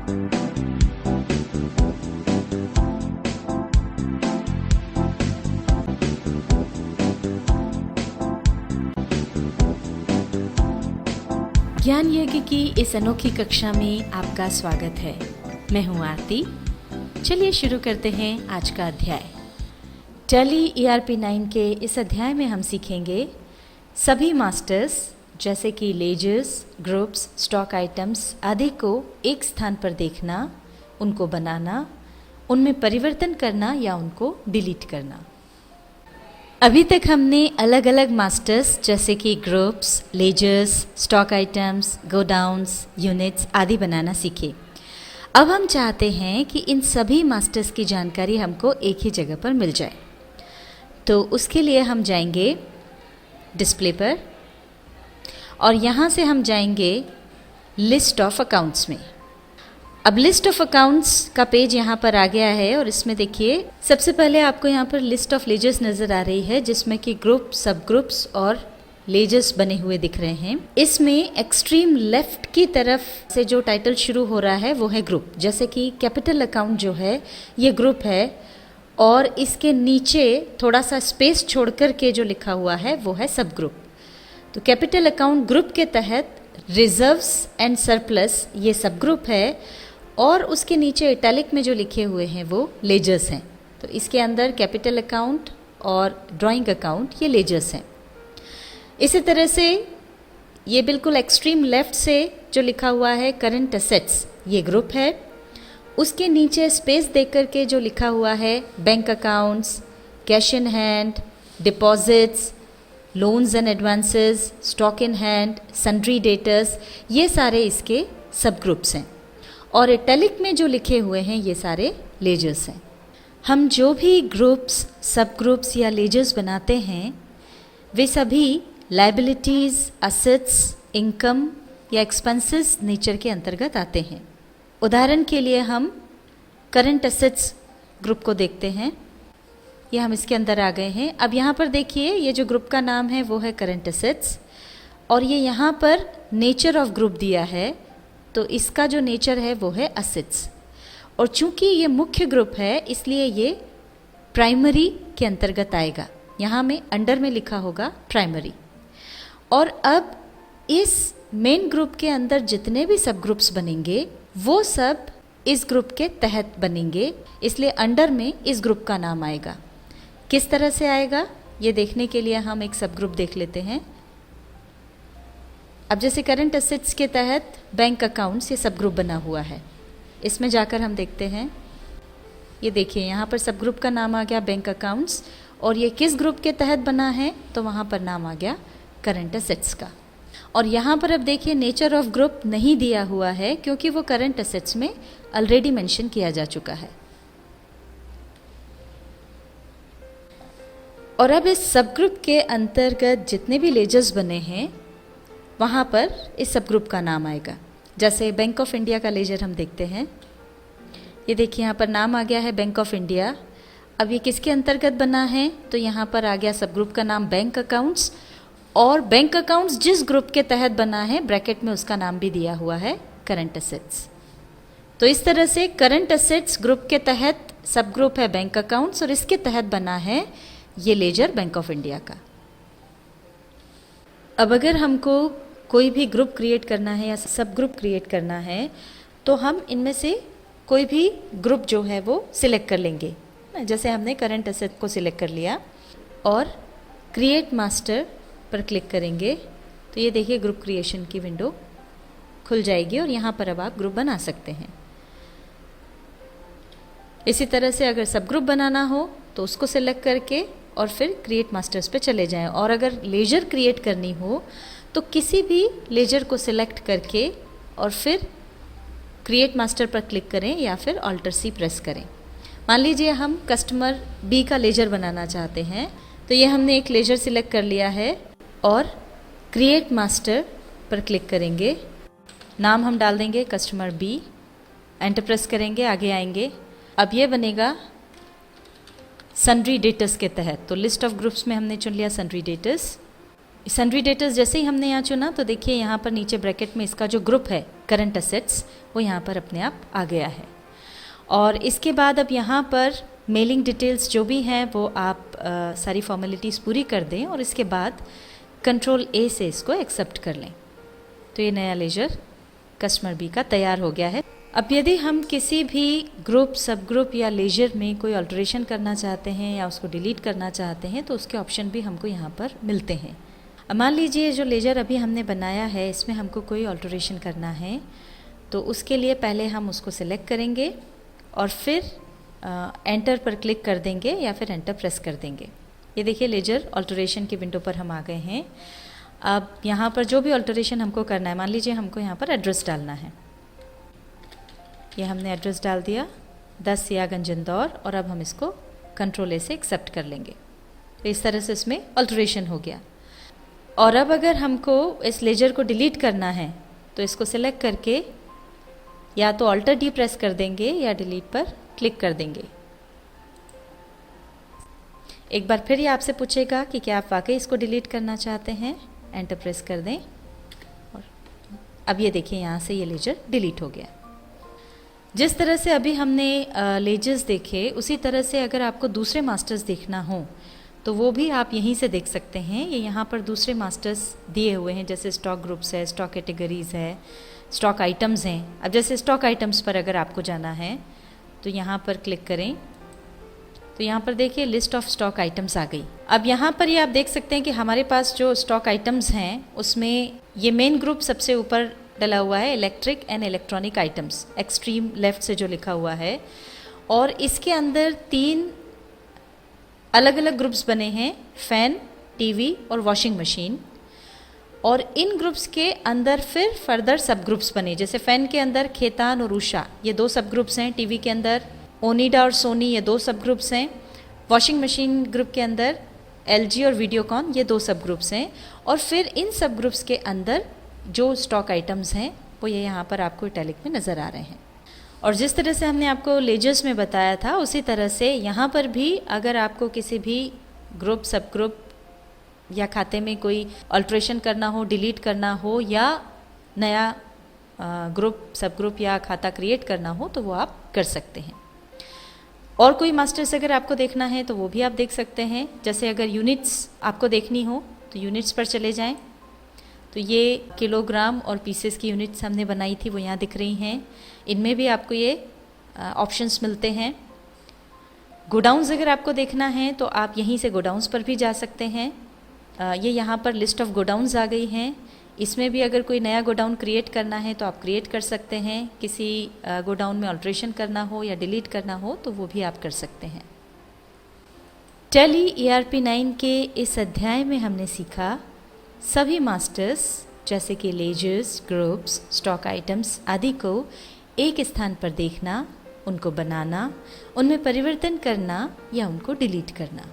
ज्ञान यज्ञ की इस अनोखी कक्षा में आपका स्वागत है। मैं हूं आरती। चलिए शुरू करते हैं आज का अध्याय। टैली ERP 9 के इस अध्याय में हम सीखेंगे सभी मास्टर्स जैसे कि लेजर्स, ग्रुप्स, स्टॉक आइटम्स आदि को एक स्थान पर देखना, उनको बनाना, उनमें परिवर्तन करना या उनको डिलीट करना। अभी तक हमने अलग अलग मास्टर्स जैसे कि groups, ledgers, stock items, godowns, units आदि बनाना सीखे। अब हम चाहते हैं कि इन सभी मास्टर्स की जानकारी हमको एक ही जगह पर मिल जाए। तो उसके लिए हम जाएंगे डिस्प्ले पर और यहाँ से हम जाएंगे लिस्ट ऑफ अकाउंट्स में। अब लिस्ट ऑफ अकाउंट्स का पेज यहाँ पर आ गया है और इसमें देखिए सबसे पहले आपको यहाँ पर लिस्ट ऑफ लेजर्स नज़र आ रही है जिसमें कि ग्रुप, सब ग्रुप्स और लेजर्स बने हुए दिख रहे हैं। इसमें एक्सट्रीम लेफ्ट की तरफ से जो टाइटल शुरू हो रहा है वो है ग्रुप। जैसे कि कैपिटल अकाउंट जो है ये ग्रुप है और इसके नीचे थोड़ा सा स्पेस छोड़ कर के जो लिखा हुआ है वो है सब ग्रुप। तो कैपिटल अकाउंट ग्रुप के तहत रिजर्व्स एंड सरप्लस ये सब ग्रुप है और उसके नीचे इटैलिक में जो लिखे हुए हैं वो लेजर्स हैं। तो इसके अंदर कैपिटल अकाउंट और ड्राइंग अकाउंट ये लेजर्स हैं। इसी तरह से ये बिल्कुल एक्सट्रीम लेफ्ट से जो लिखा हुआ है करंट असेट्स ये ग्रुप है। उसके नीचे स्पेस देकर करके जो लिखा हुआ है bank accounts, cash in hand, deposits, loans and advances, stock in hand, sundry debtors ये सारे इसके सब ग्रुप्स हैं। और इटैलिक में जो लिखे हुए हैं ये सारे लेजर्स हैं। हम जो भी ग्रुप्स, सब ग्रुप्स या लेजर्स बनाते हैं वे सभी लायबिलिटीज़, असेट्स, इनकम या एक्सपेंसेस नेचर के अंतर्गत आते हैं। उदाहरण के लिए हम करंट असेट्स ग्रुप को देखते हैं। ये हम इसके अंदर आ गए हैं। अब यहाँ पर देखिए ये जो ग्रुप का नाम है वो है करंट असेट्स और ये यहाँ पर नेचर ऑफ ग्रुप दिया है। तो इसका जो नेचर है वो है असेट्स और चूंकि ये मुख्य ग्रुप है इसलिए ये प्राइमरी के अंतर्गत आएगा। यहाँ में अंडर में लिखा होगा प्राइमरी। और अब इस मेन ग्रुप के अंदर जितने भी सब ग्रुप्स बनेंगे वो सब इस ग्रुप के तहत बनेंगे, इसलिए अंडर में इस ग्रुप का नाम आएगा। किस तरह से आएगा ये देखने के लिए हम एक सब ग्रुप देख लेते हैं। अब जैसे करंट असेट्स के तहत बैंक अकाउंट्स ये सब ग्रुप बना हुआ है। इसमें जाकर हम देखते हैं, ये देखिए यहाँ पर सब ग्रुप का नाम आ गया बैंक अकाउंट्स और ये किस ग्रुप के तहत बना है तो वहाँ पर नाम आ गया करंट असेट्स का। और यहाँ पर अब देखिए नेचर ऑफ ग्रुप नहीं दिया हुआ है क्योंकि वो करंट असेट्स में ऑलरेडी मेंशन किया जा चुका है। और अब इस सब ग्रुप के अंतर्गत जितने भी लेजर्स बने हैं वहाँ पर इस सब ग्रुप का नाम आएगा। जैसे बैंक ऑफ इंडिया का लेजर हम देखते हैं, ये देखिए यहाँ पर नाम आ गया है बैंक ऑफ इंडिया। अब ये किसके अंतर्गत बना है तो यहाँ पर आ गया सब ग्रुप का नाम बैंक अकाउंट्स और बैंक अकाउंट्स जिस ग्रुप के तहत बना है ब्रैकेट में उसका नाम भी दिया हुआ है करंट असेट्स। तो इस तरह से करंट असेट्स ग्रुप के तहत सब ग्रुप है बैंक अकाउंट्स और इसके तहत बना है ये लेजर बैंक ऑफ इंडिया का। अब अगर हमको कोई भी ग्रुप क्रिएट करना है या सब ग्रुप क्रिएट करना है तो हम इनमें से कोई भी ग्रुप जो है वो सिलेक्ट कर लेंगे। जैसे हमने करंट असेट को सिलेक्ट कर लिया और क्रिएट मास्टर पर क्लिक करेंगे तो ये देखिए ग्रुप क्रिएशन की विंडो खुल जाएगी और यहाँ पर अब आप ग्रुप बना सकते हैं। इसी तरह से अगर सब ग्रुप बनाना हो तो उसको सिलेक्ट करके और फिर क्रिएट मास्टर्स पे चले जाएं। और अगर लेजर क्रिएट करनी हो तो किसी भी लेजर को सिलेक्ट करके और फिर क्रिएट मास्टर पर क्लिक करें या फिर ऑल्टर सी प्रेस करें। मान लीजिए हम कस्टमर बी का लेजर बनाना चाहते हैं तो ये हमने एक लेजर सिलेक्ट कर लिया है और क्रिएट मास्टर पर क्लिक करेंगे। नाम हम डाल देंगे कस्टमर बी, एंटर प्रेस करेंगे, आगे आएंगे। अब ये बनेगा सन्ड्री डेटर्स के तहत। तो लिस्ट ऑफ ग्रुप्स में हमने चुन लिया सन्ड्री डेटर्स सन्ड्री डेटर्स जैसे ही हमने यहाँ चुना तो देखिए यहाँ पर नीचे ब्रैकेट में इसका जो ग्रुप है करंट असेट्स वो यहाँ पर अपने आप आ गया है। और इसके बाद अब यहाँ पर मेलिंग डिटेल्स जो भी हैं वो आप सारी फॉर्मेलिटीज़ पूरी कर दें और इसके बाद कंट्रोल ए से इसको एक्सेप्ट कर लें। तो ये नया लेजर कस्टमर बी का तैयार हो गया है। अब यदि हम किसी भी ग्रुप, सब ग्रुप या लेजर में कोई अल्टरेशन करना चाहते हैं या उसको डिलीट करना चाहते हैं तो उसके ऑप्शन भी हमको यहाँ पर मिलते हैं। अब मान लीजिए जो लेजर अभी हमने बनाया है इसमें हमको कोई अल्टरेशन करना है तो उसके लिए पहले हम उसको सिलेक्ट करेंगे और फिर एंटर पर क्लिक कर देंगे या फिर एंटर प्रेस कर देंगे। ये देखिए लेजर अल्टरेशन की विंडो पर हम आ गए हैं। अब यहाँ पर जो भी अल्टरेशन हमको करना है, मान लीजिए हमको यहाँ पर एड्रेस डालना है, ये हमने एड्रेस डाल दिया 10 सियागंज इंदौर और अब हम इसको कंट्रोल ए से एक्सेप्ट कर लेंगे। तो इस तरह से इसमें अल्टरेशन हो गया। और अब अगर हमको इस लेजर को डिलीट करना है तो इसको सिलेक्ट करके या तो ऑल्टर डी प्रेस कर देंगे या डिलीट पर क्लिक कर देंगे। एक बार फिर ये आपसे पूछेगा कि क्या आप वाकई इसको डिलीट करना चाहते हैं, एंटर प्रेस कर दें और अब ये देखिए यहाँ से ये लेजर डिलीट हो गया। जिस तरह से अभी हमने लेजर्स देखे उसी तरह से अगर आपको दूसरे मास्टर्स देखना हो तो वो भी आप यहीं से देख सकते हैं। ये यहाँ पर दूसरे मास्टर्स दिए हुए हैं, जैसे स्टॉक ग्रुप्स है, स्टॉक कैटेगरीज़ है, स्टॉक आइटम्स हैं। अब जैसे स्टॉक आइटम्स पर अगर आपको जाना है तो यहाँ पर क्लिक करें तो यहाँ पर देखिए लिस्ट ऑफ स्टॉक आइटम्स आ गई। अब यहाँ पर ये आप देख सकते हैं कि हमारे पास जो स्टॉक आइटम्स हैं उसमें ये मेन ग्रुप सबसे ऊपर डला हुआ है, electric and electronic items, extreme left से जो लिखा हुआ है। और इसके अंदर 3 अलग अलग ग्रुप्स बने हैं, फैन, टीवी और वॉशिंग मशीन। और इन ग्रुप्स के अंदर फिर फर्दर सब ग्रुप्स बने, जैसे फैन के अंदर खेतान और उषा ये 2 सब ग्रुप्स हैं, टीवी के अंदर ओनिडा और सोनी ये 2 सब ग्रुप्स हैं, वॉशिंग मशीन ग्रुप के अंदर एलजी और वीडियोकॉन ये 2 सब ग्रुप्स हैं। और फिर इन सब ग्रुप्स के अंदर जो स्टॉक आइटम्स हैं वो ये यहाँ पर आपको इटैलिक में नज़र आ रहे हैं। और जिस तरह से हमने आपको लेजर्स में बताया था उसी तरह से यहाँ पर भी अगर आपको किसी भी ग्रुप, सब ग्रुप या खाते में कोई अल्ट्रेशन करना हो, डिलीट करना हो या नया ग्रुप, सब ग्रुप या खाता क्रिएट करना हो तो वो आप कर सकते हैं। और कोई मास्टर्स अगर आपको देखना है तो वो भी आप देख सकते हैं। जैसे अगर यूनिट्स आपको देखनी हो तो यूनिट्स पर चले जाएं तो ये किलोग्राम और पीसेस की यूनिट्स हमने बनाई थी वो यहाँ दिख रही हैं। इनमें भी आपको ये ऑप्शंस मिलते हैं। गोडाउन्स अगर आपको देखना है तो आप यहीं से गोडाउन्स पर भी जा सकते हैं। ये यहाँ पर लिस्ट ऑफ गोडाउन्स आ गई हैं। इसमें भी अगर कोई नया गोडाउन क्रिएट करना है तो आप क्रिएट कर सकते हैं। किसी गोडाउन में अल्ट्रेशन करना हो या डिलीट करना हो तो वो भी आप कर सकते हैं। टैली ERP 9 के इस अध्याय में हमने सीखा सभी मास्टर्स जैसे कि लेजर्स, ग्रुप्स, स्टॉक आइटम्स आदि को एक स्थान पर देखना, उनको बनाना, उनमें परिवर्तन करना या उनको डिलीट करना।